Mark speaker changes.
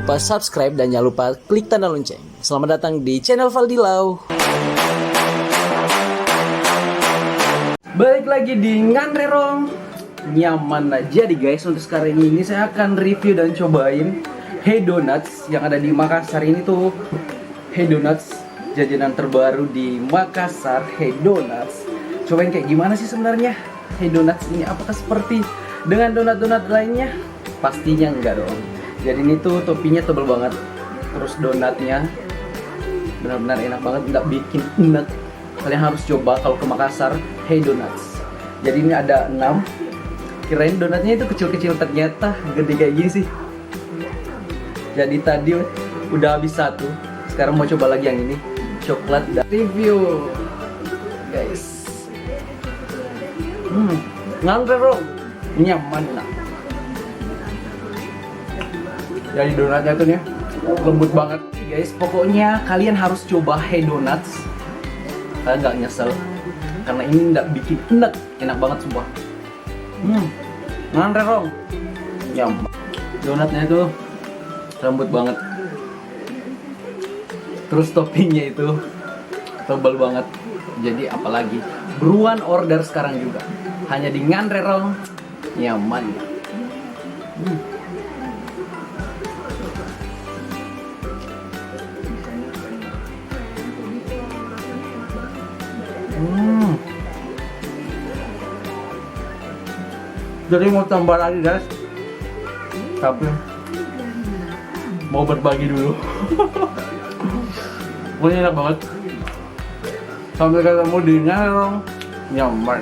Speaker 1: lupa subscribe dan jangan lupa klik tanda lonceng. Selamat datang di channel Valdilau. Balik lagi di Nganrerong Nyaman. Nah, jadi guys, untuk sekarang ini saya akan review dan cobain Hey Donuts yang ada di Makassar ini tuh. Hey Donuts, jajanan terbaru di Makassar, Hey Donuts. Cobain kayak gimana sih sebenarnya Hey Donuts ini, apakah seperti dengan donat-donat lainnya? Pastinya enggak dong. Jadi ini tuh toppingnya tebel banget. Terus donatnya benar-benar enak banget, nggak bikin enak. Kalian harus coba kalau ke Makassar, Hey Donuts. Jadi ini ada 6. Kirain donatnya itu kecil-kecil, ternyata gede kayak gini sih. Jadi tadi udah habis 1. Sekarang mau coba lagi yang ini, coklat dan review guys. Nganrerong nyaman nah. Jadi donatnya tuh nih lembut banget guys. Pokoknya kalian harus coba Hey Donuts. Kalian nggak nyesel karena ini nggak bikin enak banget sumpah. Nganrerong nyaman. Donatnya itu lembut banget. Terus toppingnya itu tebal banget. Jadi apalagi, buruan order sekarang juga. Hanya di Nganrerong nyaman. Jadi mau tambah lagi guys, tapi mau berbagi dulu. Pokoknya enak banget. Sampai ketemu di Nganrerong nyaman.